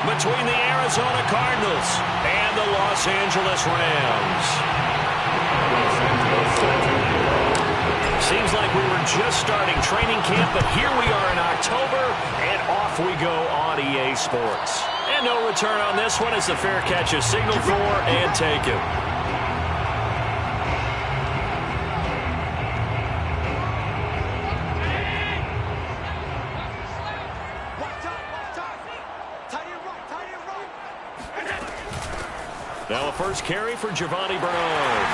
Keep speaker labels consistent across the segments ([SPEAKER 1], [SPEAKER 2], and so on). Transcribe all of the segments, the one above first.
[SPEAKER 1] between the Arizona Cardinals and the Los Angeles Rams. Seems like we were just starting training camp, but here we are in October, and off we go on EA Sports. And no return on this one as the fair catch is signaled for and taken. Now a first carry for Giovanni Bernard.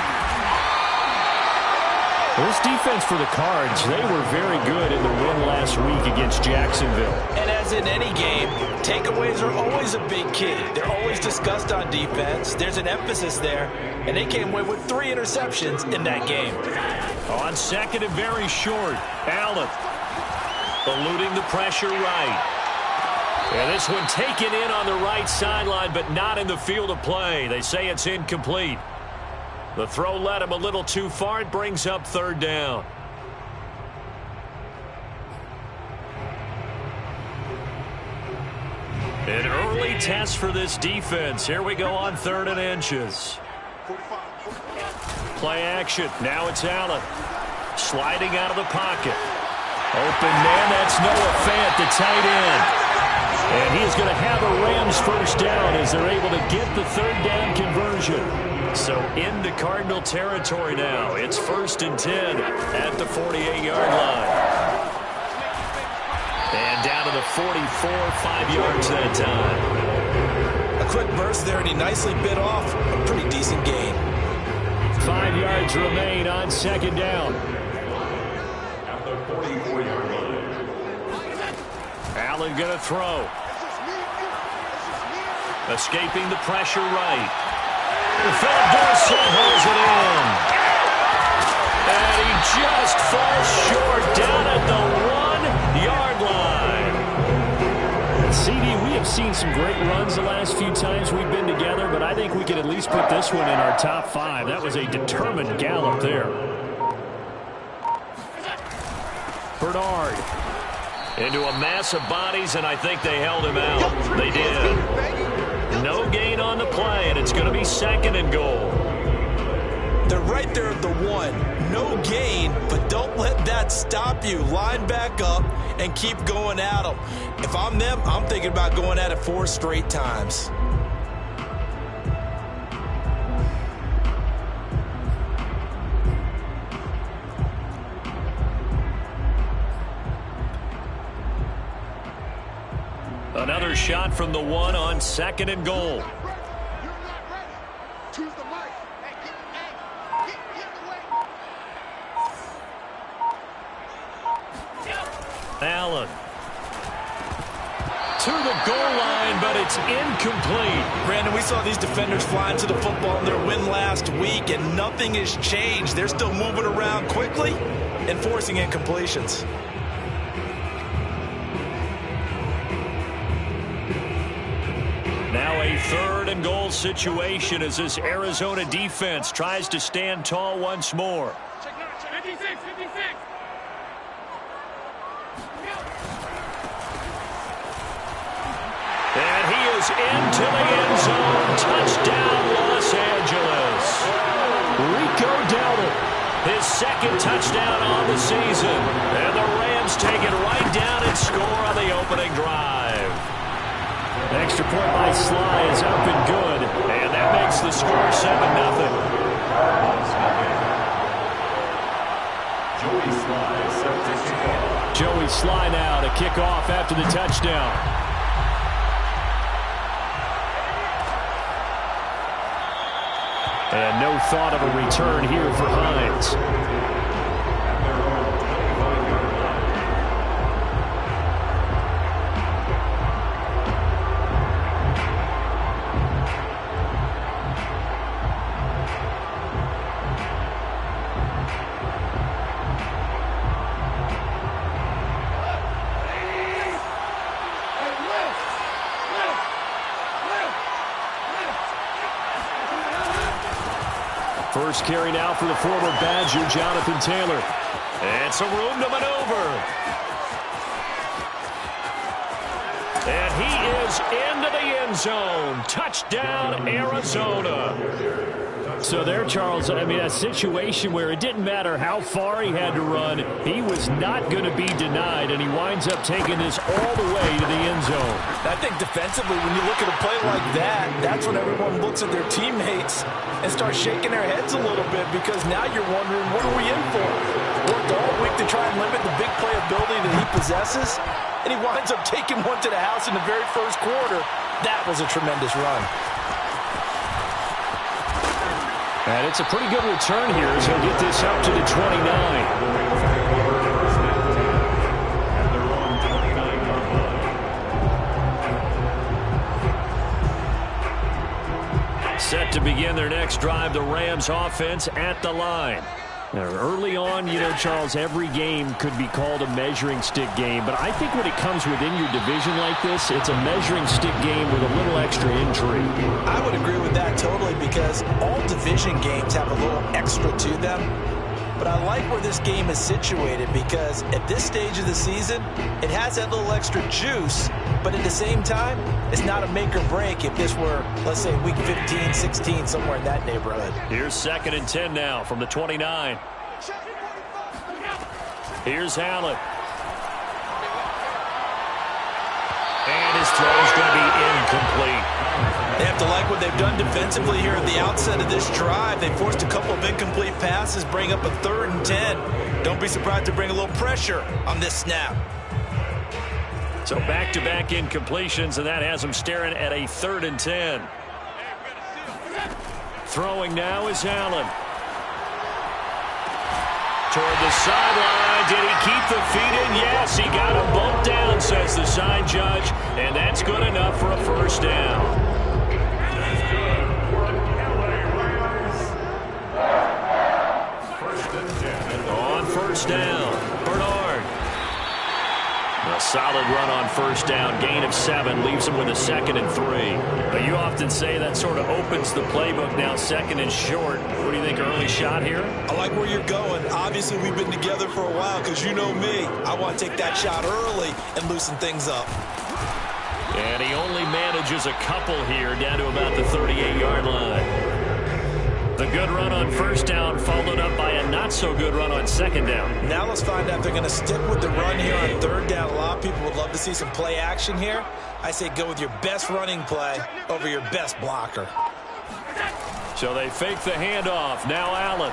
[SPEAKER 1] This defense for the Cards, they were very good in the win last week against Jacksonville.
[SPEAKER 2] And as in any game, takeaways are always a big key. They're always discussed on defense. There's an emphasis there, and they came away with 3 interceptions in that game.
[SPEAKER 1] On second and very short, Allen eluding the pressure right. And this one taken in on the right sideline, but not in the field of play. They say it's incomplete. The throw led him a little too far. It brings up third down. An early test for this defense. Here we go on 3rd and inches. Play action. Now it's Allen. Sliding out of the pocket. Open man. That's Noah Fant, the tight end. And he is going to have a Rams first down as they're able to get the 3rd down conversion. So into Cardinal territory now. It's 1st and 10 at the 48-yard line. And down to the 44, 5 yards that time.
[SPEAKER 2] A quick burst there, and he nicely bit off a pretty decent gain.
[SPEAKER 1] 5 yards remain on 2nd down.
[SPEAKER 3] At the 44-yard line.
[SPEAKER 1] Allen going to throw. Escaping the pressure right. Philip Dorsett holds it in. And he just falls short down at the 1-yard line. CD, we have seen some great runs the last few times we've been together, but I think we could at least put this one in our top 5. That was a determined gallop there. Bernard into a mass of bodies, and I think they held him out. They did. No gain on the play, and it's going to be 2nd and goal.
[SPEAKER 2] They're right there at the 1. No gain, but don't let that stop you. Line back up and keep going at them. If I'm them, I'm thinking about going at it 4 straight times.
[SPEAKER 1] Another shot from the 1 on 2nd and goal. Allen to the goal line, but it's incomplete.
[SPEAKER 2] Brandon, we saw these defenders flying to the football in their win last week, and nothing has changed. They're still moving around quickly and forcing incompletions.
[SPEAKER 1] Now a 3rd and goal situation as this Arizona defense tries to stand tall once more.
[SPEAKER 4] 56, 56.
[SPEAKER 1] And he is into the end zone. Touchdown, Los Angeles. Rico Dowdle, his 2nd touchdown on the season. And the Rams take it right down and score on the opening drive. Extra point by Sly is up and good, and that makes the score 7-0. Joey Sly now to kick off after the touchdown. And no thought of a return here for Hines. First carry now for the former Badger, Jonathan Taylor. And some room to maneuver. And he is into the end zone. Touchdown, Arizona. So there, Charles, I mean, a situation where it didn't matter how far he had to run. He was not going to be denied, and he winds up taking this all the way to the end zone.
[SPEAKER 2] I think defensively, when you look at a play like that, that's when everyone looks at their teammates and starts shaking their heads a little bit, because now you're wondering, what are we in for? Worked all week to try and limit the big play ability that he possesses, and he winds up taking one to the house in the very first quarter. That was a tremendous run.
[SPEAKER 1] And it's a pretty good return here as he'll get this up to the 29. Set to begin their next drive, the Rams offense at the line. Now, early on, you know, Charles, every game could be called a measuring stick game, but I think when it comes within your division like this, it's a measuring stick game with a little extra intrigue.
[SPEAKER 2] I would agree with that totally, because all division games have a little extra to them. But I like where this game is situated, because at this stage of the season, it has that little extra juice, but at the same time, it's not a make or break if this were, let's say, week 15, 16, somewhere in that neighborhood.
[SPEAKER 1] Here's 2nd and 10 now from the 29. Here's Allen. And his throw is going to be incomplete.
[SPEAKER 2] They have to like what they've done defensively here at the outset of this drive. They forced a couple of incomplete passes, bring up a 3rd and 10. Don't be surprised to bring a little pressure on this snap.
[SPEAKER 1] So back-to-back incompletions, and that has them staring at a 3rd and 10. Throwing now is Allen. Toward the sideline. Did he keep the feet in? Yes, he got them both down, says the side judge, and that's good enough for a first down. On first down, Bernard. A solid run on first down. Gain of 7 leaves him with a 2nd and 3. But you often say that sort of opens the playbook now, 2nd and short. What do you think, early shot here?
[SPEAKER 2] I like where you're going. Obviously, we've been together for a while, because you know me. I want to take that shot early and loosen things up.
[SPEAKER 1] And he only manages a couple here, down to about the 38-yard line. The good run on first down followed up by a not-so-good run on 2nd down.
[SPEAKER 2] Now let's find out if they're going to stick with the run here on 3rd down. A lot of people would love to see some play action here. I say go with your best running play over your best blocker.
[SPEAKER 1] So they fake the handoff. Now Allen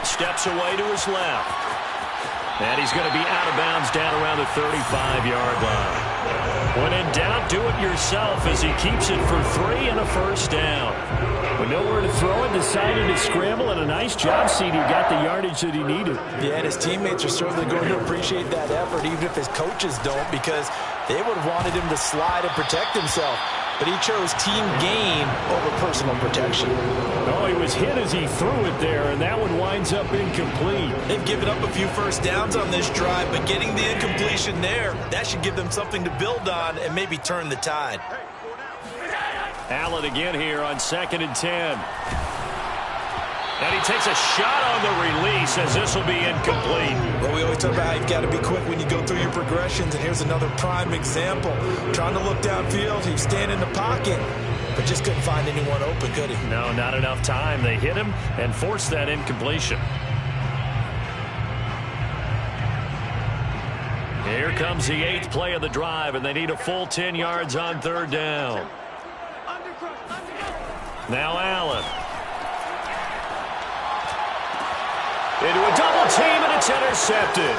[SPEAKER 1] steps away to his left. And he's going to be out of bounds down around the 35-yard line. When in doubt, do it yourself as he keeps it for 3 and a first down. With nowhere to throw it, decided to scramble, and a nice job, CD. Got the yardage that he needed.
[SPEAKER 2] Yeah, and his teammates are certainly going to appreciate that effort, even if his coaches don't, because they would have wanted him to slide and protect himself. But he chose team gain over personal protection.
[SPEAKER 1] Oh, he was hit as he threw it there, and that one winds up incomplete.
[SPEAKER 2] They've given up a few first downs on this drive, but getting the incompletion there, that should give them something to build on and maybe turn the tide.
[SPEAKER 1] Allen again here on 2nd and 10. And he takes a shot on the release as this will be incomplete.
[SPEAKER 2] Well, we always talk about how you've got to be quick when you go through your progressions, and here's another prime example. Trying to look downfield, he's standing in the pocket, but just couldn't find anyone open, could he?
[SPEAKER 1] No, not enough time. They hit him and forced that incompletion. Here comes the 8th play of the drive, and they need a full 10 yards on 3rd down. Now Allen. Into a double team, and it's intercepted.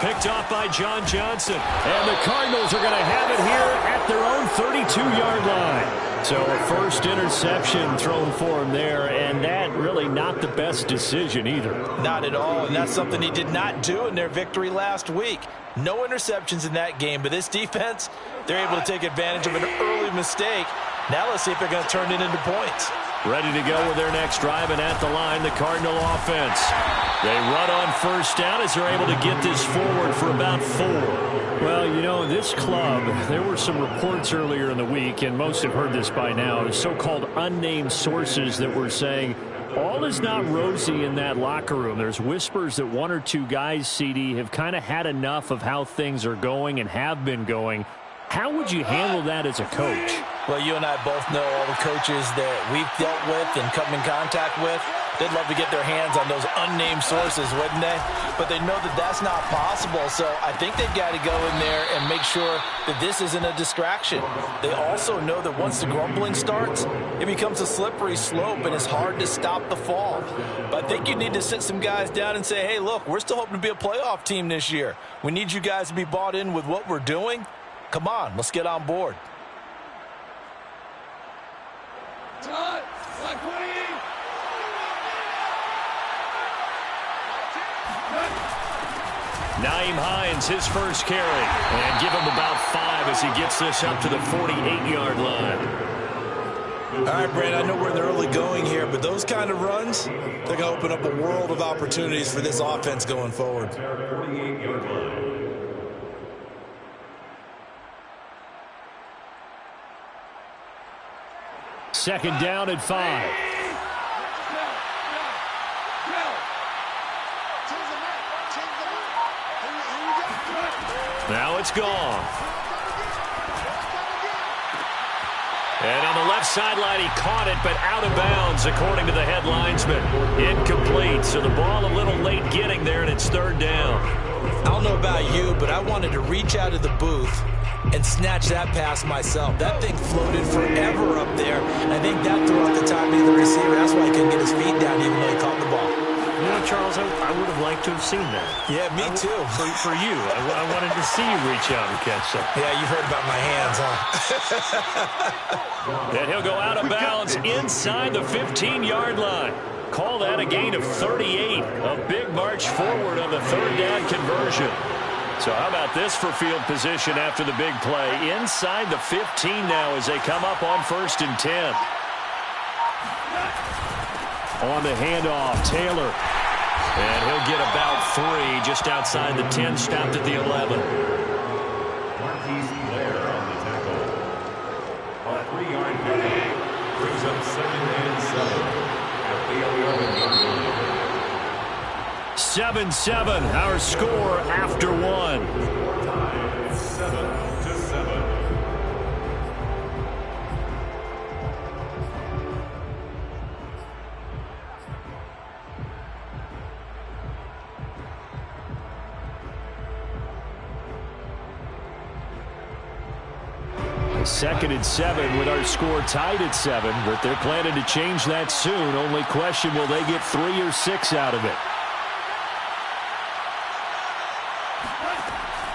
[SPEAKER 1] Picked off by John Johnson. And the Cardinals are going to have it here at their own 32-yard line. So a first interception thrown for him there, and that really not the best decision either.
[SPEAKER 2] Not at all, and that's something he did not do in their victory last week. No interceptions in that game, but this defense, they're able to take advantage of an early mistake. Now let's see if they're going to turn it into points.
[SPEAKER 1] Ready to go with their next drive, and at the line, the Cardinal offense. They run on first down as they're able to get this forward for about 4. Well, you know, this club, there were some reports earlier in the week, and most have heard this by now, so-called unnamed sources that were saying all is not rosy in that locker room. There's whispers that 1 or 2 guys, CD, have kind of had enough of how things are going and have been going. How would you handle that as a coach?
[SPEAKER 2] Well, you and I both know all the coaches that we've dealt with and come in contact with. They'd love to get their hands on those unnamed sources, wouldn't they? But they know that that's not possible, so I think they've got to go in there and make sure that this isn't a distraction. They also know that once the grumbling starts, it becomes a slippery slope and it's hard to stop the fall. But I think you need to sit some guys down and say, hey, look, we're still hoping to be a playoff team this year. We need you guys to be bought in with what we're doing. Come on, let's get on board.
[SPEAKER 1] Nyheim Hines, his first carry. And give him about 5 as he gets this up to the 48-yard line.
[SPEAKER 2] All right, Brandon, I know we're in the early going here, but those kind of runs, they're going to open up a world of opportunities for this offense going forward.
[SPEAKER 3] 48-yard line.
[SPEAKER 1] Second down at 5. Now it's gone. And on the left sideline, he caught it, but out of bounds, according to the head linesman. Incomplete, so the ball a little late getting there, and it's third down.
[SPEAKER 2] I don't know about you, but I wanted to reach out of the booth and snatch that pass myself. That thing floated forever up there, and I think that threw off the timing of the receiver. That's why he couldn't get his feet down even though he caught the ball.
[SPEAKER 1] You know, Charles, I would have liked to have seen that.
[SPEAKER 2] Yeah, me too.
[SPEAKER 1] For you. I wanted to see you reach out and catch something.
[SPEAKER 2] Yeah, you've heard about my hands, huh?
[SPEAKER 1] And he'll go out of bounds inside the 15-yard line. Call that a gain of 38. A big march forward on the third down conversion. So how about this for field position after the big play? Inside the 15 now as they come up on 1st and 10. On the handoff, Taylor. And he'll get about 3 just outside the 10, stopped at the 11.
[SPEAKER 3] Marquise Blair on the tackle. On a 3-yard penalty, brings up 2nd and 7 at the 11-yard line.
[SPEAKER 1] 7-7, our score after 1.
[SPEAKER 3] Time 7-7.
[SPEAKER 1] Second and 7 with our score tied at 7, but they're planning to change that soon. Only question, will they get 3 or 6 out of it?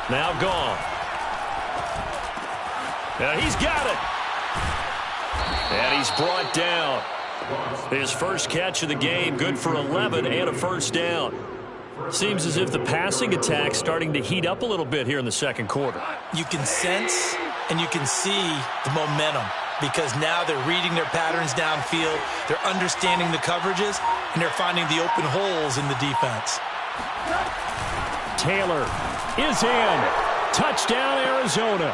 [SPEAKER 1] Now gone. He's got it. And he's brought down. His first catch of the game, good for 11 and a first down. Seems as if the passing attack's starting to heat up a little bit here in the second quarter.
[SPEAKER 2] You can sense and you can see the momentum because now they're reading their patterns downfield, they're understanding the coverages, and they're finding the open holes in the defense.
[SPEAKER 1] Taylor is in. Touchdown, Arizona.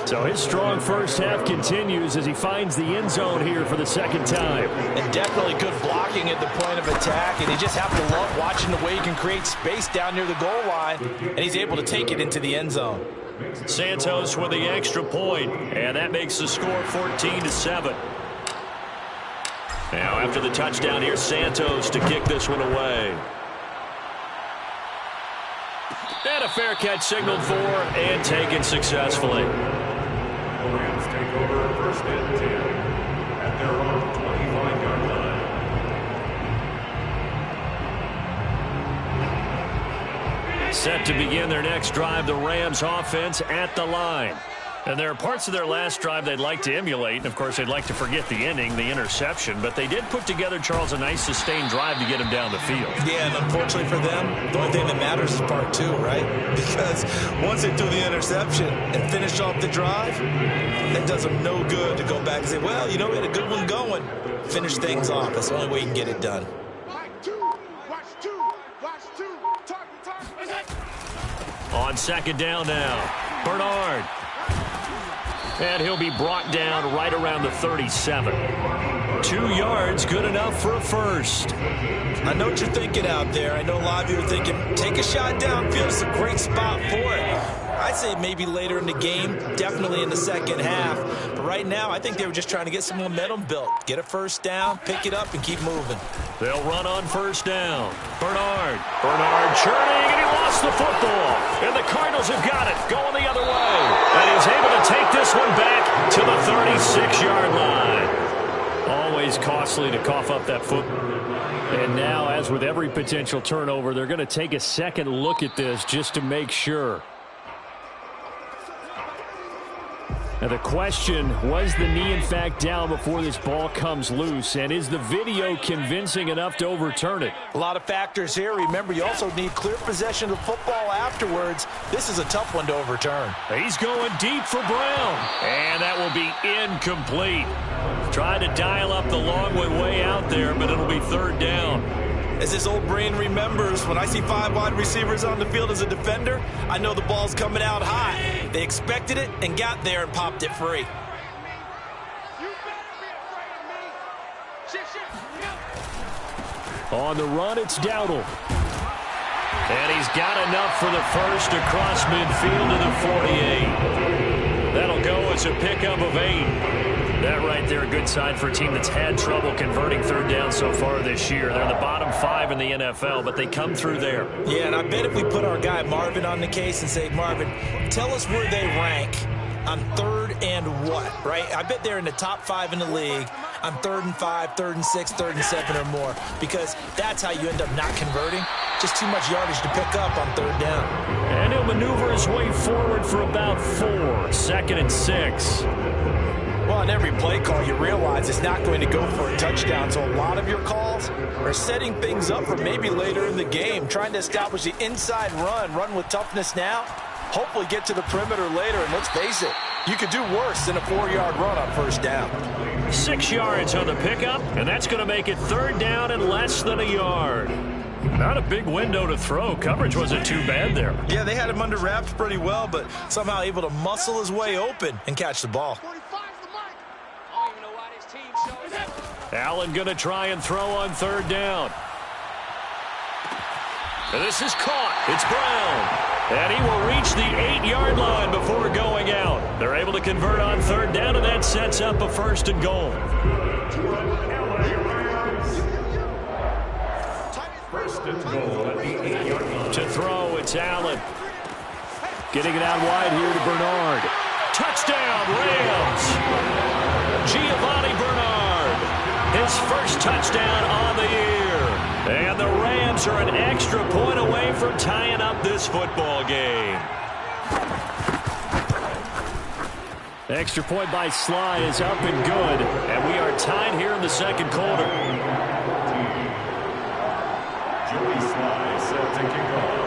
[SPEAKER 1] So his strong first half continues as he finds the end zone here for the second time.
[SPEAKER 2] And definitely good blocking at the point of attack, and he just happened to love watching the way he can create space down near the goal line, and he's able to take it into the end zone.
[SPEAKER 1] Santos with the extra point, and that makes the score 14-7. Now after the touchdown, here's Santos to kick this one away. And a fair catch signaled for and taken successfully.
[SPEAKER 3] Rams take over 1st and 10 at their own 25-yard line.
[SPEAKER 1] Set to begin their next drive, the Rams offense at the line. And there are parts of their last drive they'd like to emulate. And, of course, they'd like to forget the ending, the interception. But they did put together, Charles, a nice sustained drive to get him down the field.
[SPEAKER 2] Yeah, and unfortunately for them, the only thing that matters is part 2, right? Because once they do the interception and finish off the drive, that does them no good to go back and say, well, you know, we had a good one going. Finish things off. That's the only way you can get it done.
[SPEAKER 1] On second down now, Bernard. And he'll be brought down right around the 37. 2 yards, good enough for a first.
[SPEAKER 2] I know what you're thinking out there. I know a lot of you are thinking, take a shot downfield. It's a great spot for it. I I say maybe later in the game, definitely in the second half. But right now, I think they were just trying to get some momentum built. Get a first down, pick it up, and keep moving.
[SPEAKER 1] They'll run on first down. Bernard churning, and he lost the football. And the Cardinals have got it, going the other way. And he's able to take this one back to the 36-yard line. Always costly to cough up that football. And now, as with every potential turnover, they're going to take a second look at this just to make sure. Now the question, was the knee in fact down before this ball comes loose? And is the video convincing enough to overturn it?
[SPEAKER 2] A lot of factors here. Remember, you also need clear possession of football afterwards. This is a tough one to overturn.
[SPEAKER 1] He's going deep for Brown. And that will be incomplete. Trying to dial up the long way out there, but it'll be third down.
[SPEAKER 2] As this old brain remembers, when I see 5 wide receivers on the field as a defender, I know the ball's coming out high. They expected it and got there and popped it free.
[SPEAKER 1] On the run, it's Dowdle. And he's got enough for the first across midfield to the 48. That'll go as a pickup of 8. That right there, a good sign for a team that's had trouble converting third down so far this year. They're in the bottom 5 in the NFL, but they come through there.
[SPEAKER 2] Yeah, and I bet if we put our guy Marvin on the case and say, Marvin, tell us where they rank on third and what, right? I bet they're in the top 5 in the league on 3rd and 5, 3rd and 6, 3rd and 7 or more, because that's how you end up not converting. Just too much yardage to pick up on third down.
[SPEAKER 1] And he'll maneuver his way forward for about 4, 2nd and 6.
[SPEAKER 2] Well, on every play call, you realize it's not going to go for a touchdown, so a lot of your calls are setting things up for maybe later in the game, trying to establish the inside run with toughness now, hopefully get to the perimeter later, and let's face it, you could do worse than a 4-yard run on first down.
[SPEAKER 1] 6 yards on the pickup, and that's going to make it third down and less than a yard. Not a big window to throw. Coverage wasn't too bad there.
[SPEAKER 2] Yeah, they had him under wraps pretty well, but somehow able to muscle his way open and catch the ball.
[SPEAKER 1] Allen going to try and throw on third down. And this is caught. It's Brown. And he will reach the 8-yard line before going out. They're able to convert on third down, and that sets up a 1st and goal.
[SPEAKER 3] First and goal at the 8-yard line.
[SPEAKER 1] To throw, it's Allen. Getting it out wide here to Bernard. Touchdown, Rams. Giovanni Bernard. His first touchdown on the year. And the Rams are an extra point away from tying up this football game. The extra point by Sly is up and good. And we are tied here in the second quarter.
[SPEAKER 3] Joey Sly set to kick off.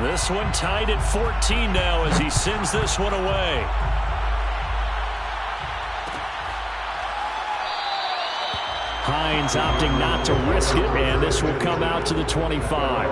[SPEAKER 1] This one tied at 14 now as he sends this one away. Hines opting not to risk it, and this will come out to the 25.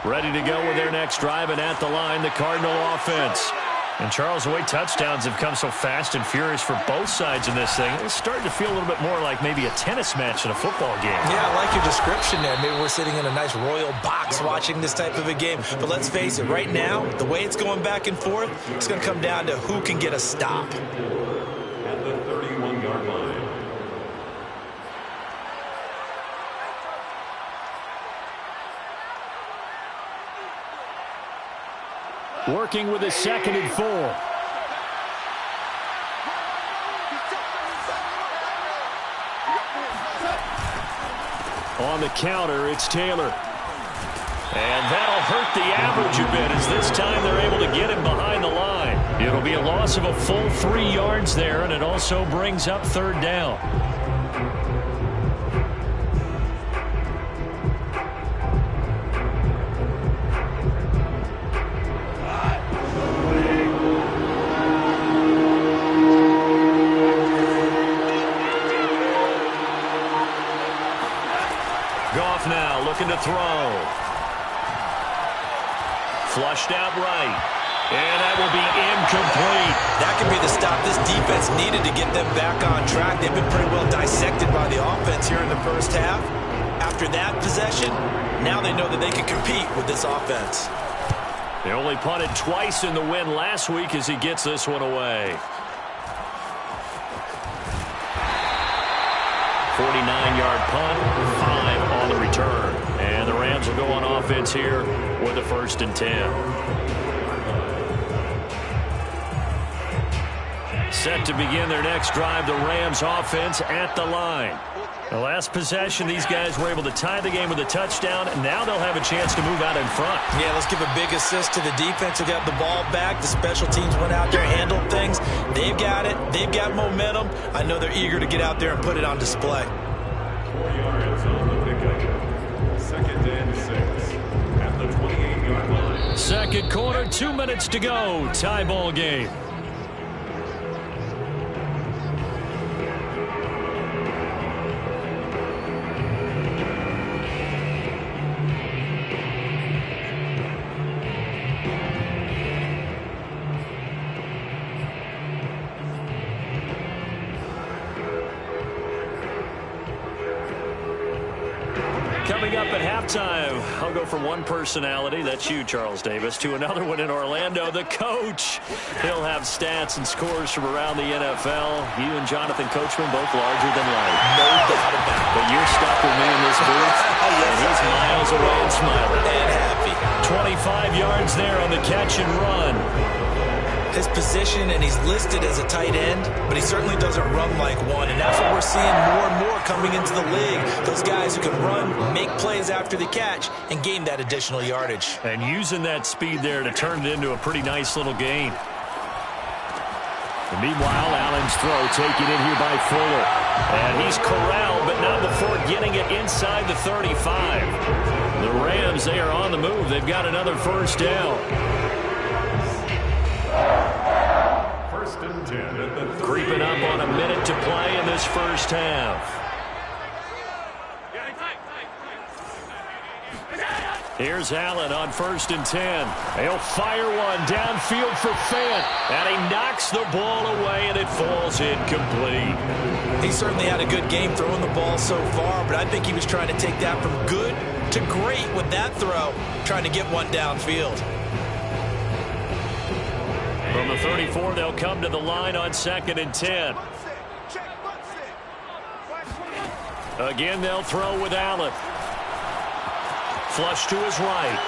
[SPEAKER 1] Ready to go with their next drive, and at the line, the Cardinal offense. And Charles, the way touchdowns have come so fast and furious for both sides in this thing, it's starting to feel a little bit more like maybe a tennis match in a football game.
[SPEAKER 2] Yeah, I like your description there. Maybe we're sitting in a nice royal box watching this type of a game. But let's face it, right now, the way it's going back and forth, it's going to come down to who can get a stop.
[SPEAKER 3] At the 31-yard line.
[SPEAKER 1] Working with a 2nd and 4. On the counter, it's Taylor. And that'll hurt the average a bit as this time they're able to get him behind the line. It'll be a loss of a full 3 yards there, and it also brings up third down. Goff now looking to throw. Flushed out right. And that will be incomplete.
[SPEAKER 2] That could be the stop this defense needed to get them back on track. They've been pretty well dissected by the offense here in the first half. After that possession, now they know that they can compete with this offense.
[SPEAKER 1] They only punted twice in the win last week as he gets this one away. 49-yard punt, 5 on the return. And the Rams will go on offense here with a 1st and 10. Set to begin their next drive, the Rams offense at the line. The last possession, these guys were able to tie the game with a touchdown, and now they'll have a chance to move out in front.
[SPEAKER 2] Yeah, let's give a big assist to the defense who got the ball back. The special teams went out there, handled things. They've got it. They've got momentum. I know they're eager to get out there and put it on display.
[SPEAKER 3] 4 yards on the pickup. 2nd and 6 at the 28-yard line.
[SPEAKER 1] Second quarter, 2 minutes to go. Tie ball game. Coming up at halftime, I'll go from one personality, that's you, Charles Davis, to another one in Orlando, the coach. He'll have stats and scores from around the NFL. You and Jonathan Coachman both larger than life.
[SPEAKER 2] No doubt about it.
[SPEAKER 1] But you're stuck with me in this booth, and he's miles away and smiling.
[SPEAKER 2] And happy.
[SPEAKER 1] 25 yards there on the catch and run.
[SPEAKER 2] His position, and he's listed as a tight end, but he certainly doesn't run like one, and that's what we're seeing more and more coming into the league. Those guys who can run, make plays after the catch, and gain that additional yardage.
[SPEAKER 1] And using that speed there to turn it into a pretty nice little gain. And meanwhile, Allen's throw taken in here by Fuller. And he's corralled, but not before getting it inside the 35. The Rams, they are on the move. They've got another 1st down.
[SPEAKER 3] 1st and 10 at the 30.
[SPEAKER 1] Creeping up on a minute to play in this first half. Here's Allen on 1st and 10. He'll fire one downfield for Fant. And he knocks the ball away, and it falls incomplete.
[SPEAKER 2] He certainly had a good game throwing the ball so far, but I think he was trying to take that from good to great with that throw, trying to get one downfield.
[SPEAKER 1] From the 34, they'll come to the line on 2nd and 10. Again, they'll throw with Allen. Flush to his right.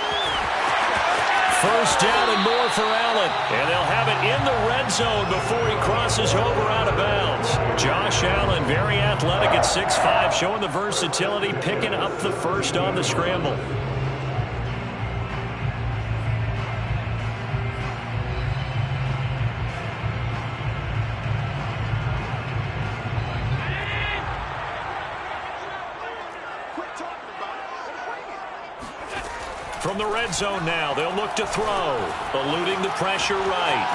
[SPEAKER 1] 1st down and more for Allen. And they'll have it in the red zone before he crosses over out of bounds. Josh Allen, very athletic at 6'5", showing the versatility, picking up the 1st on the scramble. From the red zone now, they'll look to throw, eluding the pressure right.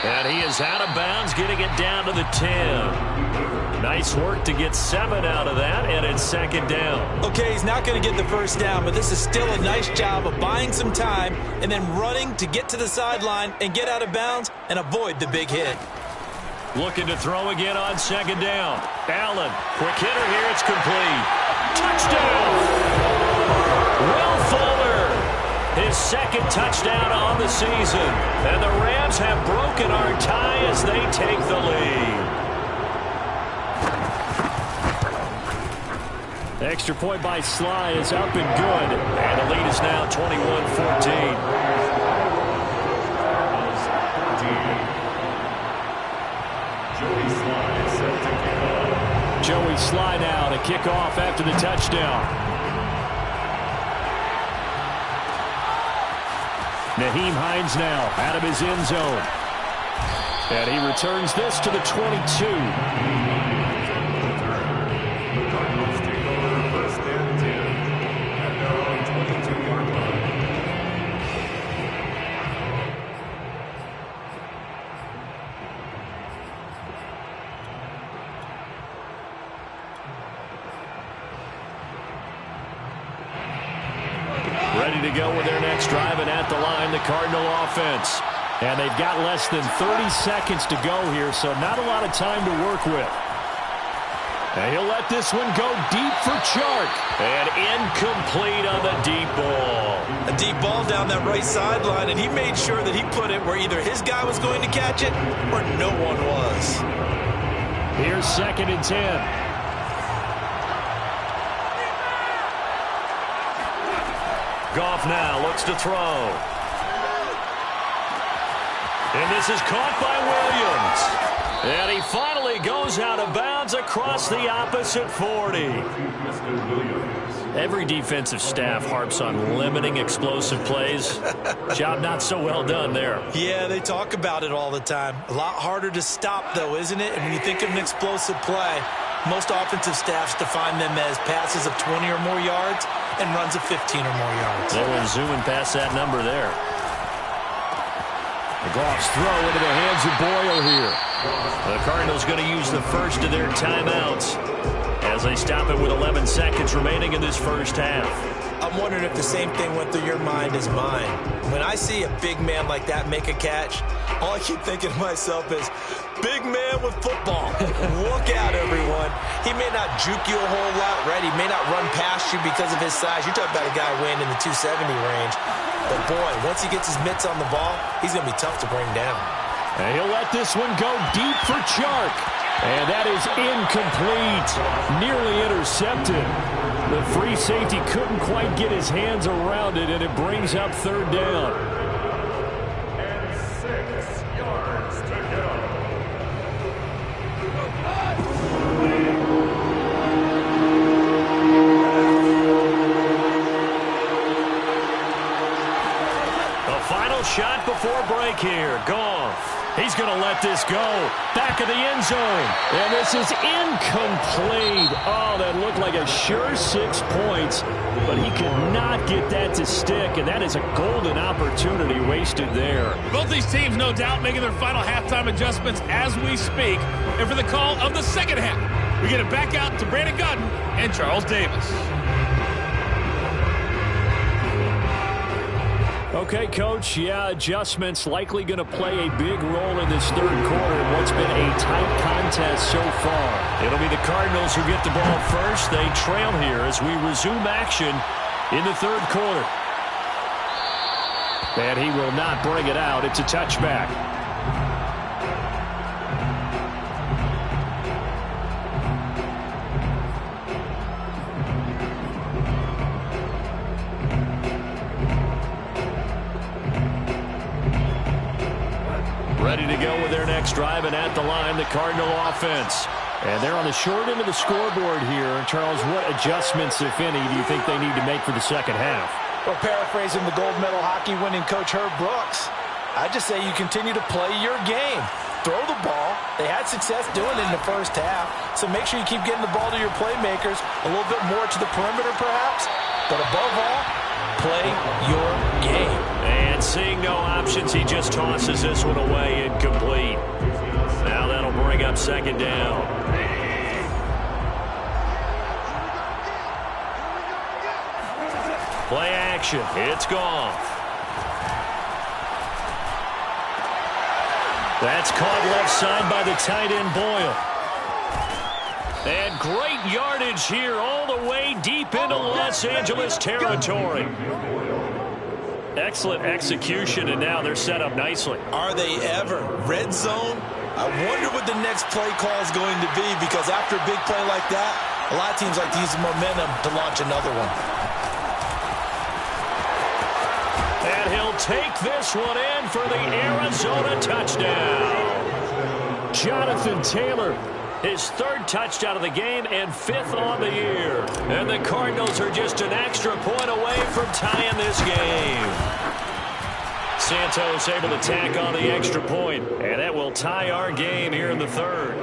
[SPEAKER 1] And he is out of bounds, getting it down to the 10. Nice work to get 7 out of that, and it's 2nd down.
[SPEAKER 2] Okay, he's not going to get the 1st down, but this is still a nice job of buying some time and then running to get to the sideline and get out of bounds and avoid the big hit.
[SPEAKER 1] Looking to throw again on 2nd down. Allen, quick hitter here, it's complete. Touchdown! Will Fuller, his 2nd touchdown on the season. And the Rams have broken our tie as they take the lead. Extra point by Sly is up and good. And the lead is now 21-14. Joey Sly now to kick off after the touchdown. Nyheim Hines now out of his end zone. And he returns this to the 22.
[SPEAKER 3] The Cardinals take over 1st and 10 at their own 22-yard line.
[SPEAKER 1] Ready to to go with their next drive, and at the line, the Cardinal offense. And they've got less than 30 seconds to go here, so not a lot of time to work with. And he'll let this one go deep for Chark. And incomplete on the deep ball.
[SPEAKER 2] A deep ball down that right sideline, and he made sure that he put it where either his guy was going to catch it or no one was.
[SPEAKER 1] Here's 2nd and 10. Goff now looks to throw. And this is caught by Williams. And he finally goes out of bounds across the opposite 40. Every defensive staff harps on limiting explosive plays. Job not so well done there.
[SPEAKER 2] Yeah, they talk about it all the time. A lot harder to stop, though, isn't it? And when you think of an explosive play, most offensive staffs define them as passes of 20 or more yards and runs of 15 or more yards.
[SPEAKER 1] They went zooming past that number there. The Goff's throw into the hands of Boyle here. The Cardinals going to use the first of their timeouts as they stop it with 11 seconds remaining in this first half.
[SPEAKER 2] I'm wondering if the same thing went through your mind as mine. When I see a big man like that make a catch, all I keep thinking to myself is, big man with football. Look out, everyone. He may not juke you a whole lot, right? He may not run past you because of his size. You're talking about a guy weighing in the 270 range. But, boy, once he gets his mitts on the ball, he's going to be tough to bring down.
[SPEAKER 1] And he'll let this one go deep for Chark. And that is incomplete. Nearly intercepted. The free safety couldn't quite get his hands around it, and it brings up 3rd down.
[SPEAKER 3] And 6 yards to go.
[SPEAKER 1] The final shot before break here. Goff. He's going to let this go. Back of the end zone. And this is incomplete. Oh, that looked like a sure 6 points. But he could not get that to stick. And that is a golden opportunity wasted there.
[SPEAKER 4] Both these teams, no doubt, making their final halftime adjustments as we speak. And for the call of the second half, we get it back out to Brandon Gutton and Charles Davis.
[SPEAKER 1] Okay, Coach, yeah, adjustments likely going to play a big role in this 3rd quarter in what's been a tight contest so far. It'll be the Cardinals who get the ball first. They trail here as we resume action in the 3rd quarter. And he will not bring it out. It's a touchback. Ready to go with their next drive, and at the line, the Cardinal offense. And they're on the short end of the scoreboard here. Charles, what adjustments, if any, do you think they need to make for the second half?
[SPEAKER 5] Well, paraphrasing the gold medal hockey winning coach Herb Brooks, I just say you continue to play your game. Throw the ball. They had success doing it in the first half, so make sure you keep getting the ball to your playmakers, a little bit more to the perimeter perhaps, but above all, play your game.
[SPEAKER 1] And seeing no options, he just tosses this one away, incomplete. Now that'll bring up 2nd down. Play action. It's Goff. That's caught left side by the tight end Boyle. And great yardage here all the way deep into Los Angeles territory. Excellent execution, and now they're set up nicely.
[SPEAKER 2] Are they ever? Red zone? I wonder what the next play call is going to be, because after a big play like that, a lot of teams like to use the momentum to launch another one.
[SPEAKER 1] And he'll take this one in for the Arizona touchdown. Jonathan Taylor, his 3rd touchdown of the game and 5th on the year. And the Cardinals are just an extra point away from tying this game. Santos able to tack on the extra point, and that will tie our game here in the 3rd.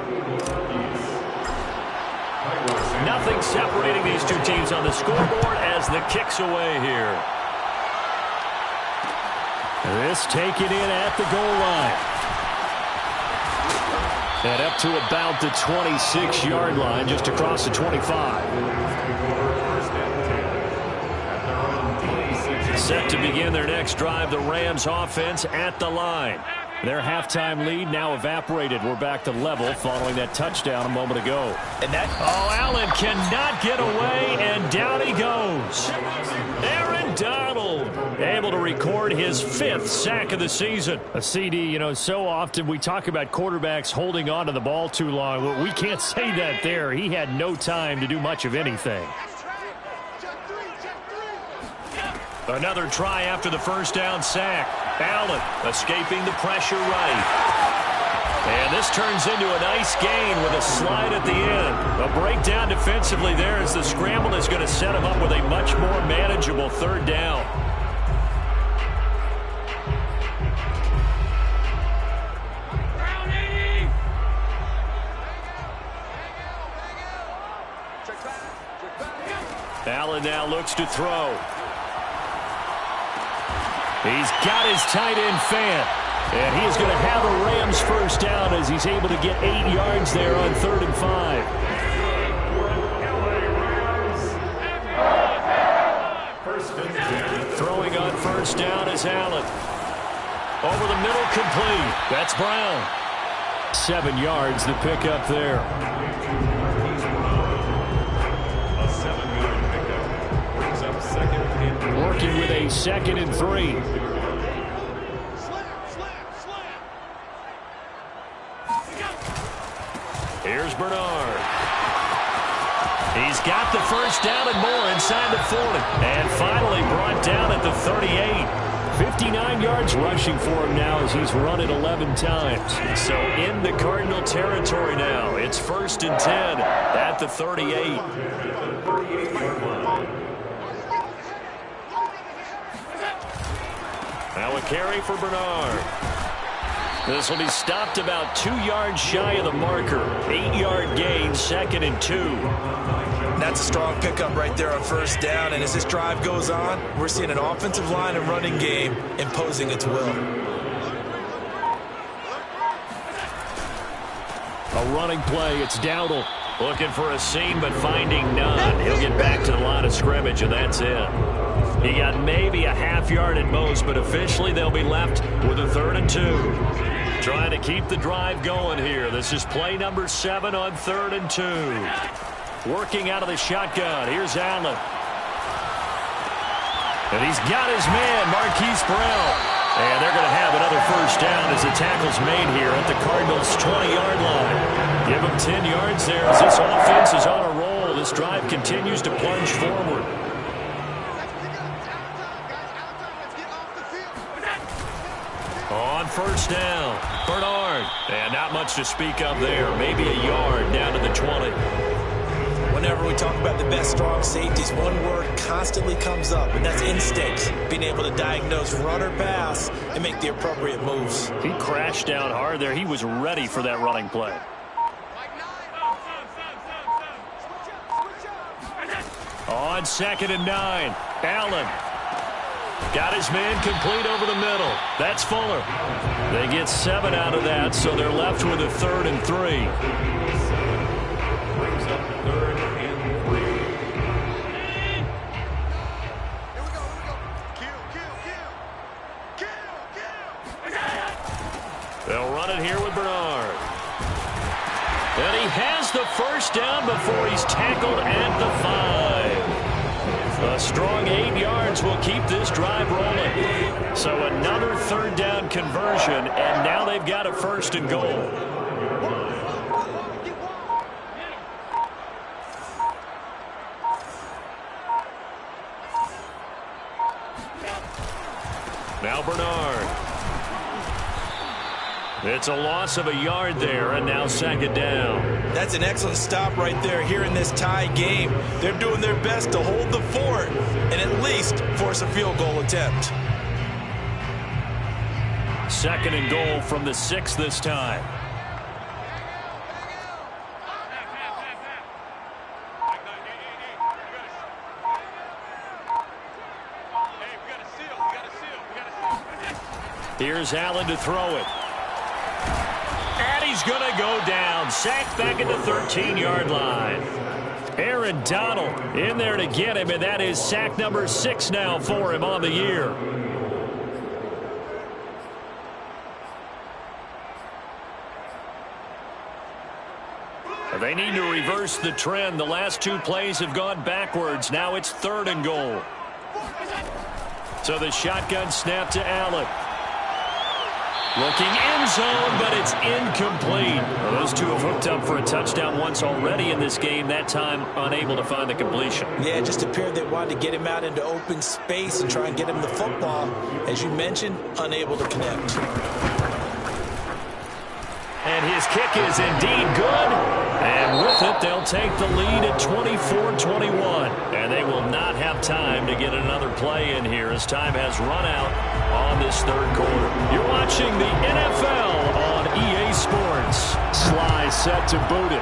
[SPEAKER 1] Nothing separating these two teams on the scoreboard as the kick's away here. This taken in at the goal line. And up to about the 26-yard line, just across the 25. Set to begin their next drive, the Rams offense at the line. Their halftime lead now evaporated. We're back to level following that touchdown a moment ago.
[SPEAKER 5] And that...
[SPEAKER 1] Oh, Allen cannot get away, and down he goes. Aaron Donald able to record his 5th sack of the season. A CD, you know, so often we talk about quarterbacks holding on to the ball too long. Well, we can't say that there. He had no time to do much of anything. Another try after the first down sack. Allen escaping the pressure right. And this turns into a nice gain with a slide at the end. A breakdown defensively there as the scramble is going to set him up with a much more manageable 3rd down. Allen now looks to throw. He's got his tight end fan. And he is going to have a Rams first down as he's able to get 8 yards there on 3rd and 5. Throwing on first down is Allen. Over the middle, complete. That's Brown. 7 yards the pickup there.
[SPEAKER 3] A 7-yard pickup brings up 2nd and 3.
[SPEAKER 1] Working with a 2nd and 3. Here's Bernard. He's got the first down and more inside the 40. And finally brought down at the 38. 59 yards rushing for him now as he's run it 11 times. So in the Cardinal territory now. It's 1st and 10 at the 38. Now a carry for Bernard. This will be stopped about 2 yards shy of the marker. 8-yard gain, 2nd and 2.
[SPEAKER 2] That's a strong pickup right there on first down. And as this drive goes on, we're seeing an offensive line and running game imposing its will.
[SPEAKER 1] A running play. It's Dowdle looking for a seam but finding none. He'll get back to the line of scrimmage, and that's it. He got maybe a half yard at most, but officially they'll be left with a 3rd and 2. Trying to keep the drive going here. This is play number 7 on 3rd and 2. Working out of the shotgun. Here's Allen. And he's got his man, Marquise Brown. And they're going to have another first down as the tackle's made here at the Cardinals' 20-yard line. Give them 10 yards there as this offense is on a roll. This drive continues to plunge forward. On first down, Bernard. And not much to speak of there. Maybe a yard down to the 20.
[SPEAKER 2] Whenever we talk about the best strong safeties, one word constantly comes up, and that's instinct. Being able to diagnose run or pass and make the appropriate moves.
[SPEAKER 1] He crashed down hard there. He was ready for that running play. On 2nd and 9, Allen. Got his man complete over the middle. That's Fuller. They get 7 out of that, so they're left with a 3rd and 3.
[SPEAKER 3] Brings up 3rd and
[SPEAKER 1] 3. They'll run it here with Bernard. And he has the first down before he's tackled at the 5. A strong 8 yards will keep this drive rolling. So another 3rd down conversion, and now they've got a 1st and goal. Now Bernard. It's a loss of a yard there, and now 2nd down.
[SPEAKER 2] That's an excellent stop right there here in this tie game. They're doing their best to hold the fort and at least force a field goal attempt.
[SPEAKER 1] 2nd and goal from the 6 this time. Here's Allen to throw it. And he's going to go down. Sacked back at the 13-yard line. Aaron Donald in there to get him, and that is sack number 6 now for him on the year. They need to reverse the trend. The last 2 plays have gone backwards. Now it's 3rd and goal. So the shotgun snap to Allen. Looking end zone, but it's incomplete. Well, those two have hooked up for a touchdown once already in this game, that time unable to find the completion.
[SPEAKER 5] Yeah, it just appeared they wanted to get him out into open space and try and get him the football. As you mentioned, unable to connect.
[SPEAKER 1] And his kick is indeed good. And with it, they'll take the lead at 24-21. And they will not have time to get another play in here as time has run out on this 3rd quarter. You're watching the NFL on EA Sports. Sly set to boot it.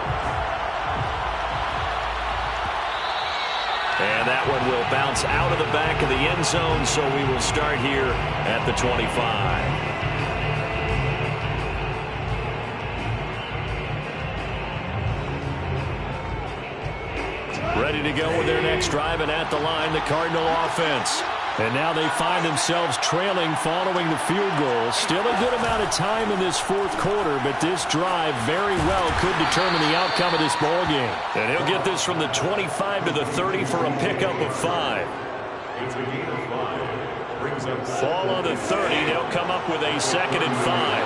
[SPEAKER 1] And that one will bounce out of the back of the end zone, so we will start here at the 25. Ready to go with their next drive, and at the line, the Cardinal offense. And now they find themselves trailing following the field goal. Still a good amount of time in this 4th quarter, but this drive very well could determine the outcome of this ball game. And he'll get this from the 25 to the 30 for a pickup of 5.
[SPEAKER 3] It's a gain of 5. Brings up
[SPEAKER 1] Ball on the 30. They'll come up with a 2nd and 5.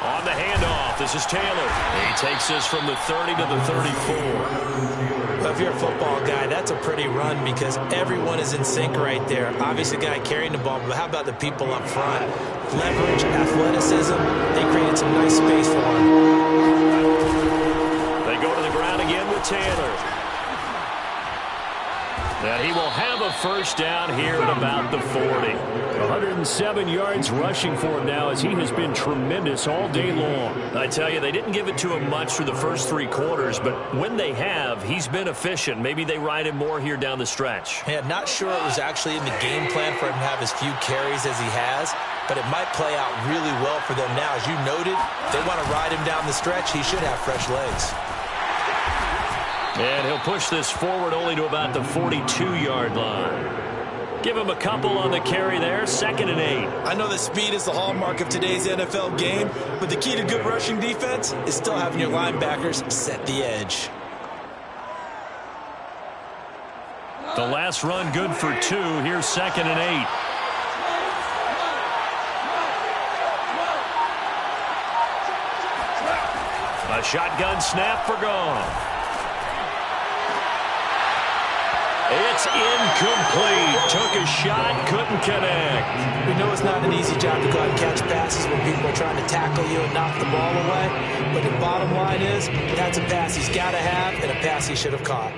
[SPEAKER 1] On the handoff, this is Taylor. He takes this from the 30 to the 34.
[SPEAKER 5] Well, if you're a football guy, that's a pretty run because everyone is in sync right there. Obviously, the guy carrying the ball, but how about the people up front? Leverage, athleticism, they created some nice space for him.
[SPEAKER 1] They go to the ground again with Taylor. And he will have a first down here at about the 40. 107 yards rushing for him now as he has been tremendous all day long. I tell you, they didn't give it to him much through the first 3 quarters, but when they have, he's been efficient. Maybe they ride him more here down the stretch.
[SPEAKER 5] Yeah, not sure it was actually in the game plan for him to have as few carries as he has, but it might play out really well for them now. As you noted, if they want to ride him down the stretch, he should have fresh legs.
[SPEAKER 1] And he'll push this forward only to about the 42-yard line. Give him a couple on the carry there, 2nd and 8.
[SPEAKER 5] I know that speed is the hallmark of today's NFL game, but the key to good rushing defense is still having your linebackers set the edge.
[SPEAKER 1] The last run good for 2. Here's 2nd and 8. A shotgun snap for gone. It's incomplete. Took a shot, couldn't connect.
[SPEAKER 5] We know it's not an easy job to go out and catch passes when people are trying to tackle you and knock the ball away. But the bottom line is, that's a pass he's got to have and a pass he should have caught.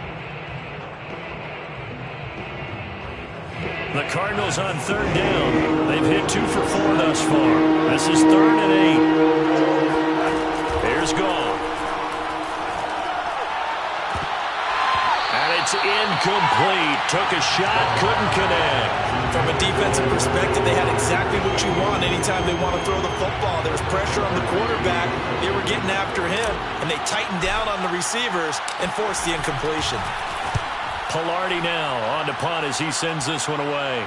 [SPEAKER 1] The Cardinals on 3rd down. They've hit 2 for 4 thus far. This is 3rd and 8. Here's Gall. It's incomplete. Took a shot, couldn't connect.
[SPEAKER 5] From a defensive perspective, they had exactly what you want anytime they want to throw the football. There was pressure on the quarterback. They were getting after him, and they tightened down on the receivers and forced the incompletion.
[SPEAKER 1] Pilardi now on to punt as he sends this one away.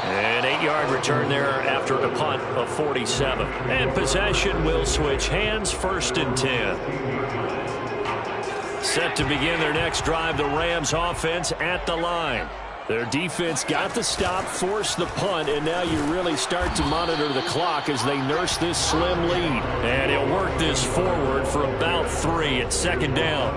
[SPEAKER 1] An 8-yard return there after a punt of 47. And possession will switch hands, 1st and 10. Set to begin their next drive, the Rams offense at the line. Their defense got the stop, forced the punt, and now you really start to monitor the clock as they nurse this slim lead. And he'll work this forward for about 3 at 2nd down.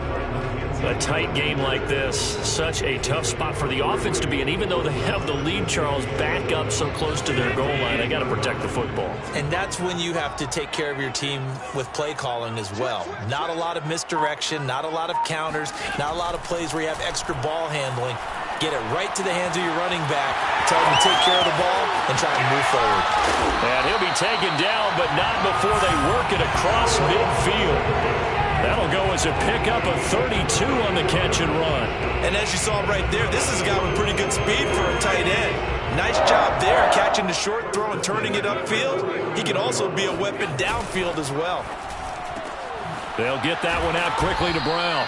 [SPEAKER 1] A tight game like this, such a tough spot for the offense to be in. Even though they have the lead, Charles, back up so close to their goal line, they got to protect the football.
[SPEAKER 5] And that's when you have to take care of your team with play calling as well. Not a lot of misdirection, not a lot of counters, not a lot of plays where you have extra ball handling. Get it right to the hands of your running back, tell him to take care of the ball, and try to move forward.
[SPEAKER 1] And he'll be taken down, but not before they work it across midfield. That'll go as a pickup of 32 on the catch and run.
[SPEAKER 2] And as you saw right there, this is a guy with pretty good speed for a tight end. Nice job there, catching the short throw and turning it upfield. He can also be a weapon downfield as well.
[SPEAKER 1] They'll get that one out quickly to Brown.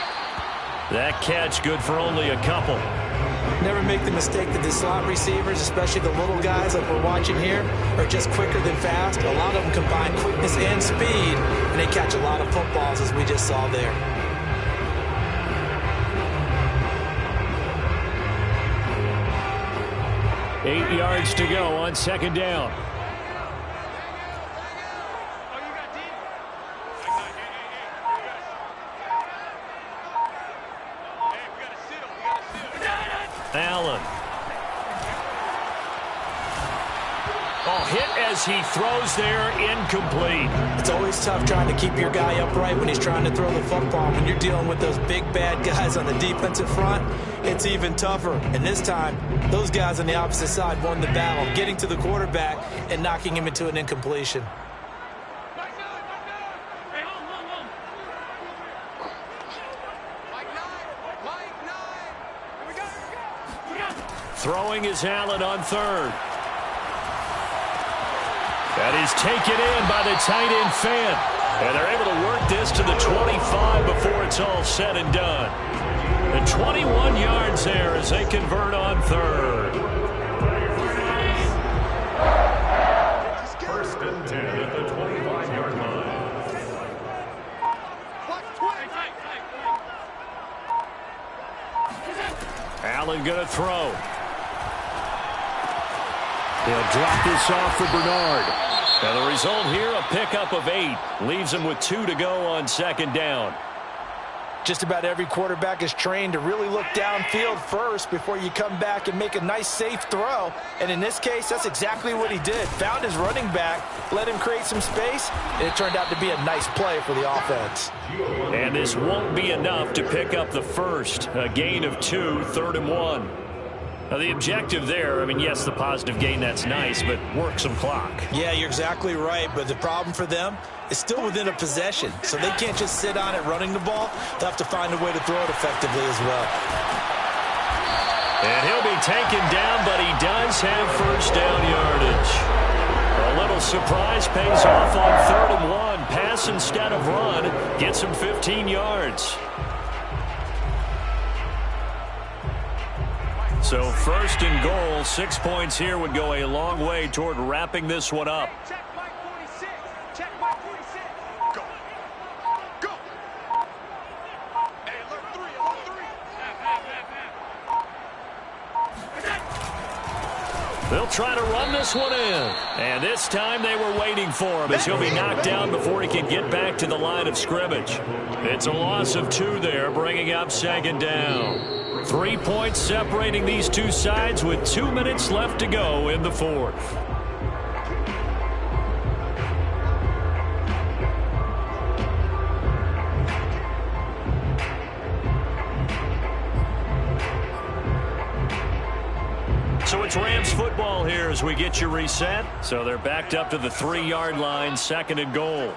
[SPEAKER 1] That catch good for only a couple.
[SPEAKER 5] Never make the mistake that the slot receivers, especially the little guys like we're watching here, are just quicker than fast. A lot of them combine quickness and speed, and they catch a lot of footballs, as we just saw there.
[SPEAKER 1] Eight yards to go on second down. Allen. Oh, hit as he throws there, incomplete.
[SPEAKER 5] It's always tough trying to keep your guy upright when he's trying to throw the football. When you're dealing with those big, bad guys on the defensive front, it's even tougher. And this time, those guys on the opposite side won the battle, getting to the quarterback and knocking him into an incompletion.
[SPEAKER 1] Throwing is Allen on third. That is taken in by the tight end Fant. And they're able to work this to the 25 before it's all said and done. And 21 yards there as they convert on third.
[SPEAKER 3] First and 10 at the 25-yard line.
[SPEAKER 1] Allen going to throw. They'll drop this off for Bernard. And the result here, a pickup of 8. Leaves them with 2 to go on second down.
[SPEAKER 5] Just about every quarterback is trained to really look downfield first before you come back and make a nice, safe throw. And in this case, that's exactly what he did. Found his running back, let him create some space, and it turned out to be a nice play for the offense.
[SPEAKER 1] And this won't be enough to pick up the first. A gain of 2, 3rd and 1. Now, the objective there, I mean, yes, the positive gain, that's nice, but work some clock.
[SPEAKER 2] Yeah, you're exactly right, but the problem for them is still within a possession, so they can't just sit on it running the ball. They'll have to find a way to throw it effectively as well.
[SPEAKER 1] And he'll be taken down, but he does have first down yardage. A little surprise pays off on 3rd and 1. Pass instead of run, gets him 15 yards. So 1st and goal, 6 points here would go a long way toward wrapping this one up.
[SPEAKER 6] Check Mike 46. Check Mike 46. Go. Go. Hey, alert 3. Alert 3.
[SPEAKER 1] They'll try to run this one in. And this time they were waiting for him as he'll be knocked down before he can get back to the line of scrimmage. It's a loss of 2 there, bringing up second down. 3 points separating these two sides with 2 minutes left to go in the 4th. So it's Rams football here as we get you reset. So they're backed up to the 3-yard line, 2nd and goal.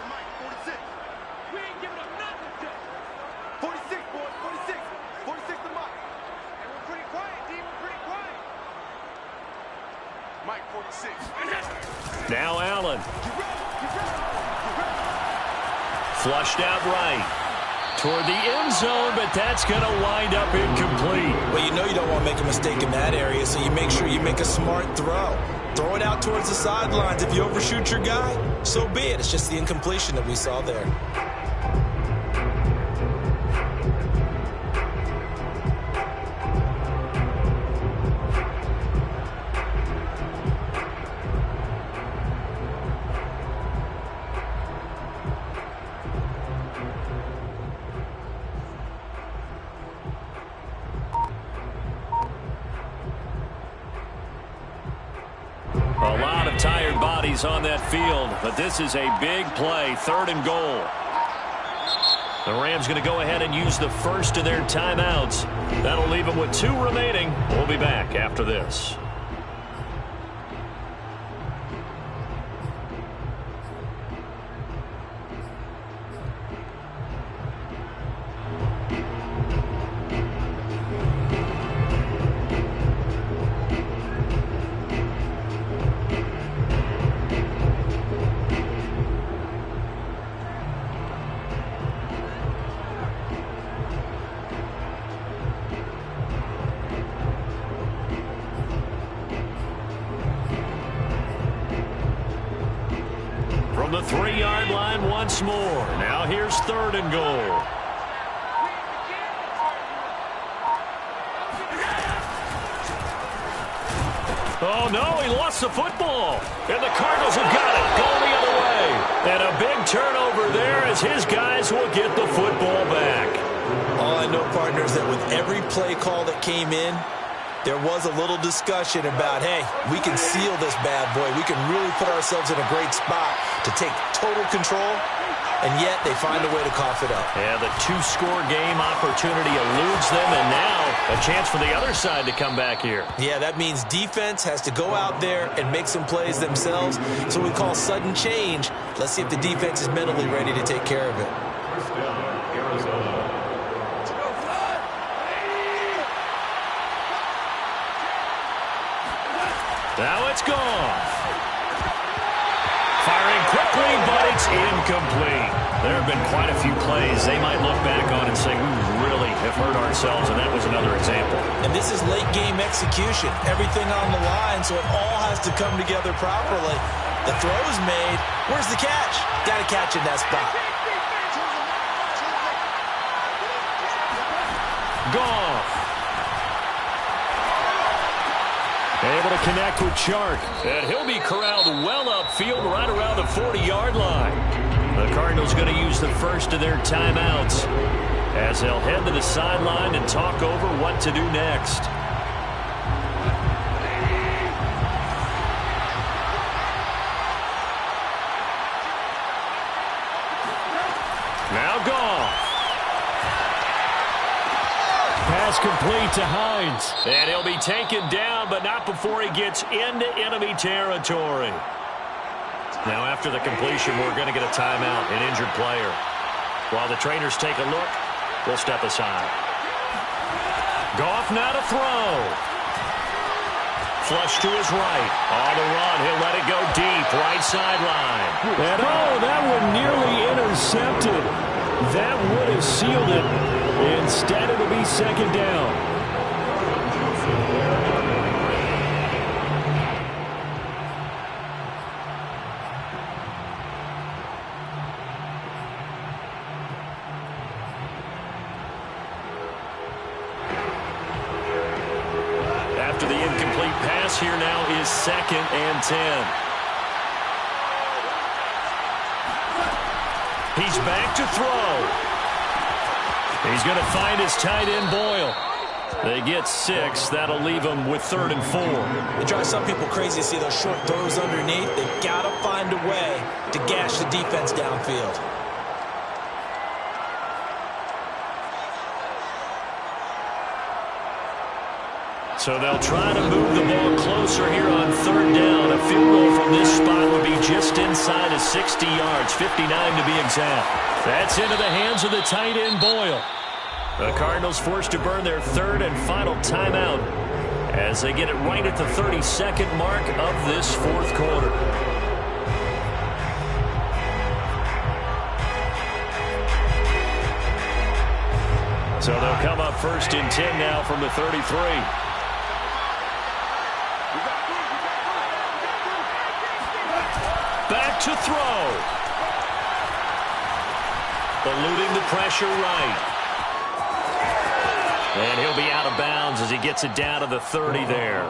[SPEAKER 6] We ain't giving up nothing, Jay. 46, boys. 46. 46 to Mike. And we're pretty quiet, D. We're pretty quiet. Mike 46.
[SPEAKER 1] Now Allen. Flushed out right. Toward the end zone, but that's going to wind up incomplete.
[SPEAKER 2] Well, you know you don't want to make a mistake in that area, so you make sure you make a smart throw. Throw it out towards the sidelines. If you overshoot your guy, so be it. It's just the incompletion that we saw there.
[SPEAKER 1] A lot of tired bodies on that field, but this is a big play, 3rd and goal. The Rams going to go ahead and use the first of their timeouts. That'll leave them with 2 remaining. We'll be back after this. once more. Now here's 3rd and goal. Oh, no, he lost the football. And the Cardinals have got it, going the other way. And a big turnover there as his guys will get the football back.
[SPEAKER 2] All I know, partners, that with every play call that came in, there was a little discussion about, hey, we can seal this bad boy. We can really put ourselves in a great spot to take total control, and yet they find a way to cough it up.
[SPEAKER 1] Yeah, the 2-score game opportunity eludes them, and now a chance for the other side to come back here.
[SPEAKER 2] Yeah, that means defense has to go out there and make some plays themselves. So we call sudden change. Let's see if the defense is mentally ready to take care of it.
[SPEAKER 3] First down, Arizona.
[SPEAKER 1] Now it's gone. Firing quickly, but it's incomplete. There have been quite a few plays they might look back on and say, we really have hurt ourselves, and that was another example.
[SPEAKER 2] And this is late-game execution. Everything on the line, so it all has to come together properly. The throw's made. Where's the catch? Got to catch in that spot.
[SPEAKER 1] Gone. Able to connect with Chark. And he'll be corralled well upfield right around the 40-yard line. The Cardinals going to use the first of their timeouts as they'll head to the sideline and talk over what to do next. Now gone. Pass complete to Hines. And he'll be taken down, but not before he gets into enemy territory. Now after the completion, we're going to get a timeout, an injured player. While the trainers take a look, we'll step aside. Goff now to throw. Flush to his right. On the run, he'll let it go deep, right sideline. And oh, that one nearly intercepted. That would have sealed it. Instead, it'll be 2nd down. After the incomplete pass, here now is 2nd and 10. He's back to throw. He's going to find his tight end, Boyle. They get 6. That'll leave him with 3rd and 4.
[SPEAKER 2] It drives some people crazy to see those short throws underneath. They've got to find a way to gash the defense downfield.
[SPEAKER 1] So they'll try to move the ball closer here on 3rd down. A field goal from this spot would be just inside of 60 yards, 59 to be exact. That's into the hands of the tight end, Boyle. The Cardinals forced to burn their 3rd and final timeout as they get it right at the 32nd mark of this 4th quarter. So they'll come up 1st and 10 now from the 33. Back to throw. Eluding the pressure right. And he'll be out of bounds as he gets it down to the 30 there.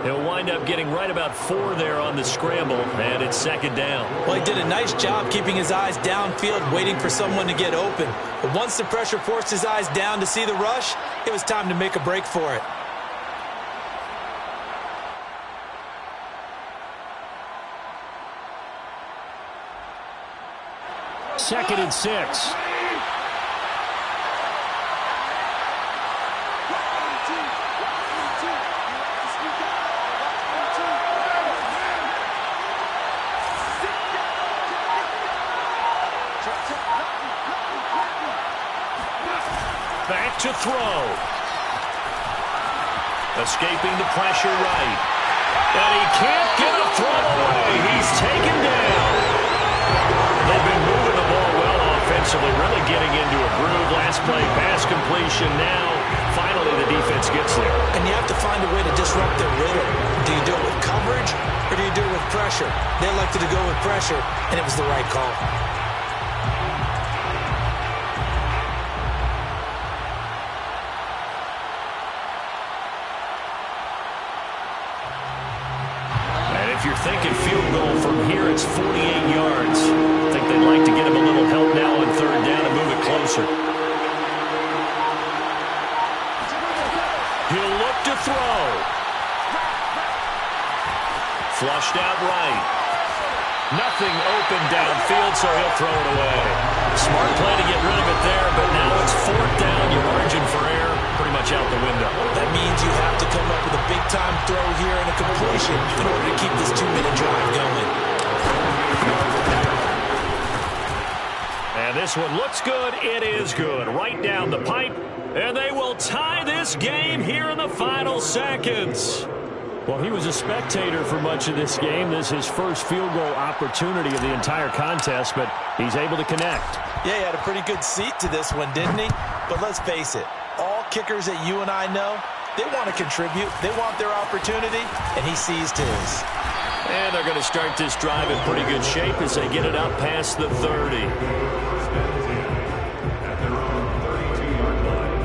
[SPEAKER 1] He'll wind up getting right about 4 there on the scramble, and it's 2nd down.
[SPEAKER 2] Well, he did a nice job keeping his eyes downfield, waiting for someone to get open. But once the pressure forced his eyes down to see the rush, it was time to make a break for it.
[SPEAKER 1] Second and 6. Back to throw. Escaping the pressure right. And he can't get a throw away. He's taken down. They've been moving the ball well offensively, really getting into a groove. Last play, pass completion. Now, finally, the defense gets there.
[SPEAKER 2] And you have to find a way to disrupt their rhythm. Do you do it with coverage, or do you do it with pressure? They elected to go with pressure, and it was the right call.
[SPEAKER 1] from here, it's 48 yards. I think they'd like to get him a little help now on third down and move it closer. He'll look to throw. Flushed out right. Nothing open downfield, so he'll throw it away. Smart play to get rid of it there, but now it's fourth down. Your margin for error pretty much out the window.
[SPEAKER 2] That means you have to come up with a big-time throw here and a completion in order to keep this 2-minute drive going.
[SPEAKER 1] And this one looks good. It is good. Right down the pipe. And they will tie this game here in the final seconds. Well, he was a spectator for much of this game. This is his first field goal opportunity of the entire contest, but he's able to connect.
[SPEAKER 2] Yeah, he had a pretty good seat to this one, didn't he? But let's face it, all kickers that you and I know, they want to contribute. They want their opportunity, and he seized his.
[SPEAKER 1] And they're going to start this drive in pretty good shape as they get it up past the 30.
[SPEAKER 3] At their own 32-yard line.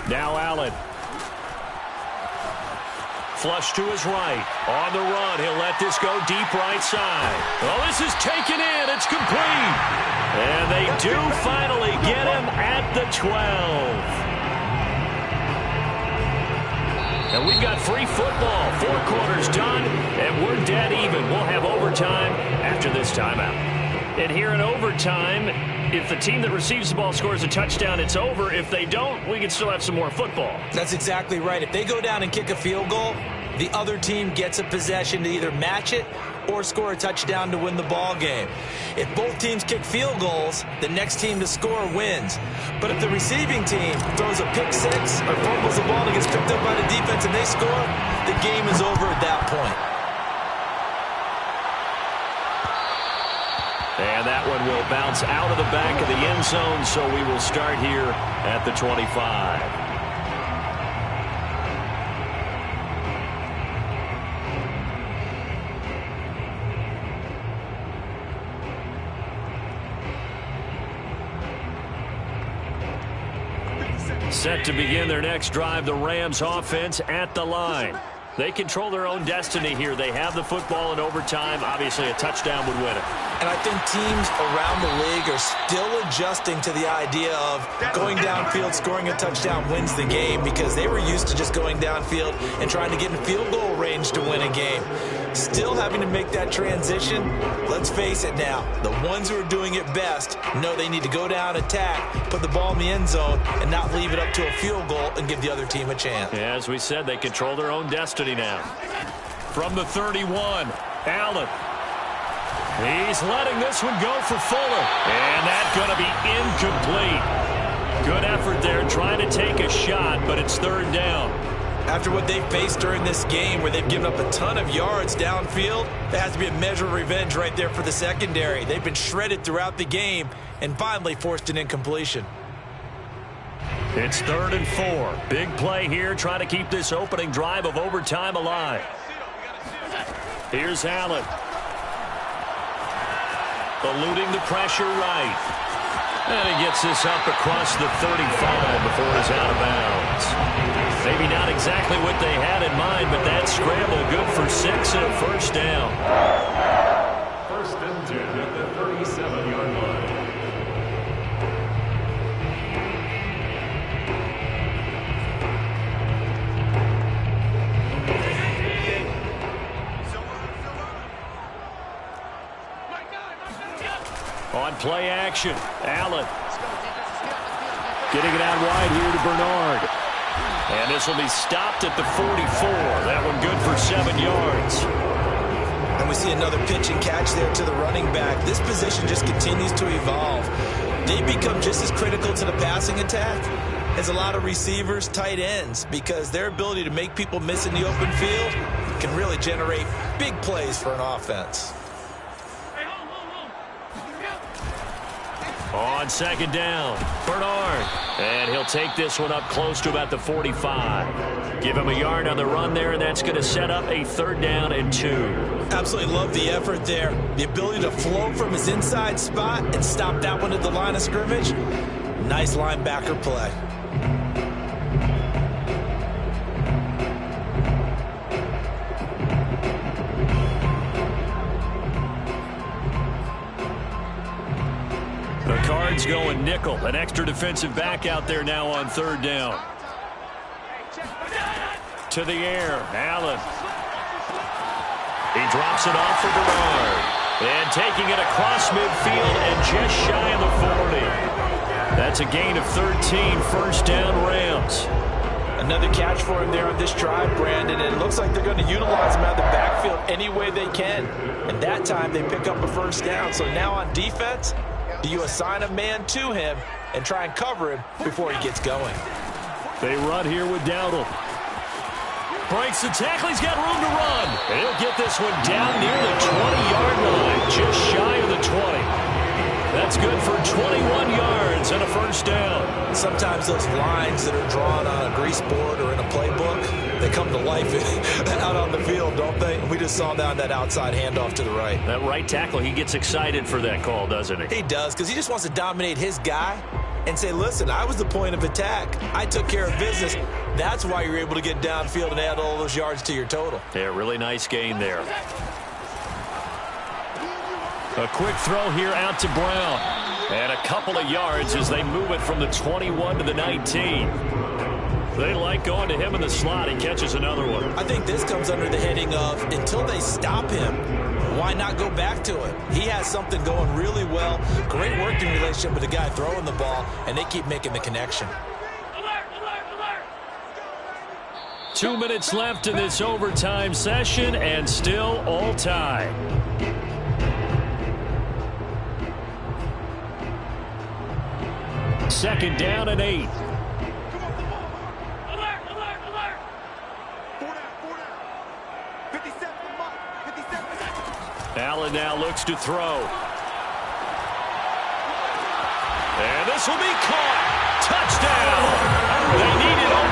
[SPEAKER 1] Now Allen. Flush to his right. On the run. He'll let this go deep right side. Oh, this is taken in. It's complete. And they do finally get him at the 12. And we've got free football. 4 quarters done, and we're dead even. We'll have overtime after this timeout. And here in overtime, if the team that receives the ball scores a touchdown, it's over. If they don't, we can still have some more football.
[SPEAKER 2] That's exactly right. If they go down and kick a field goal, the other team gets a possession to either match it or score a touchdown to win the ball game. If both teams kick field goals, the next team to score wins. But if the receiving team throws a pick six or fumbles the ball and gets picked up by the defense and they score, the game is over at that point.
[SPEAKER 1] And that one will bounce out of the back of the end zone, so we will start here at the 25. Set to begin their next drive, the Rams offense at the line. They control their own destiny here. They have the football in overtime. Obviously, a touchdown would win it.
[SPEAKER 2] And I think teams around the league are still adjusting to the idea of going downfield, scoring a touchdown wins the game, because they were used to just going downfield and trying to get in field goal range to win a game. Still having to make that transition. Let's face it now, the ones who are doing it best know they need to go down, attack, put the ball in the end zone, and not leave it up to a field goal and give the other team a chance.
[SPEAKER 1] Yeah, as we said, they control their own destiny now. From the 31, Allen. He's letting this one go for Fuller. And that's going to be incomplete. Good effort there trying to take a shot, but it's third down.
[SPEAKER 2] After what they've faced during this game where they've given up a ton of yards downfield, there has to be a measure of revenge right there for the secondary. They've been shredded throughout the game and finally forced an incompletion.
[SPEAKER 1] It's 3rd and 4. Big play here, trying to keep this opening drive of overtime alive. Here's Allen. Eluding the pressure right. And he gets this up across the 35 before he's out of bounds. Maybe not exactly what they had in mind, but that scramble good for 6 and a first down.
[SPEAKER 3] 1st and 10 at the 37-yard line.
[SPEAKER 1] On play action, Allen. Getting it out wide here to Bernard. And this will be stopped at the 44. That one good for 7 yards.
[SPEAKER 2] And we see another pitch and catch there to the running back. This position just continues to evolve. They become just as critical to the passing attack as a lot of receivers, tight ends, because their ability to make people miss in the open field can really generate big plays for an offense.
[SPEAKER 1] On second down, Bernard. And he'll take this one up close to about the 45. Give him a yard on the run there, and that's going to set up a 3rd down and 2.
[SPEAKER 2] Absolutely love the effort there. The ability to flow from his inside spot and stop that one at the line of scrimmage. Nice linebacker play.
[SPEAKER 1] The Cards going nickel. An extra defensive back out there now on 3rd down. To the air, Allen. He drops it off for Bernard. And taking it across midfield and just shy of the 40. That's a gain of 13, 1st down Rams.
[SPEAKER 5] Another catch for him there on this drive, Brandon, and it looks like they're going to utilize him out of the backfield any way they can. And that time they pick up a 1st down. So now on defense, do you assign a man to him and try and cover him before he gets going?
[SPEAKER 1] They run here with Dowdle. Breaks the tackle. He's got room to run. And he'll get this one down near the 20-yard line, just shy of the 20. That's good for 21 yards and a 1st down.
[SPEAKER 2] Sometimes those lines that are drawn on a grease board or in a playbook, they come to life out on the field, don't they? We just saw that outside handoff to the right.
[SPEAKER 1] That right tackle, he gets excited for that call, doesn't he?
[SPEAKER 2] He does, because he just wants to dominate his guy and say, listen, I was the point of attack. I took care of business. That's why you're able to get downfield and add all those yards to your total.
[SPEAKER 1] Yeah, really nice gain there. A quick throw here out to Brown. And a couple of yards as they move it from the 21 to the 19. They like going to him in the slot. He catches another one.
[SPEAKER 2] I think this comes under the heading of until they stop him, why not go back to it? He has something going really well. Great working relationship with the guy throwing the ball, and they keep making the connection.
[SPEAKER 1] 2 minutes left in this overtime session, and still all tied. Second down and 8. Allen now looks to throw. And this will be caught. Touchdown.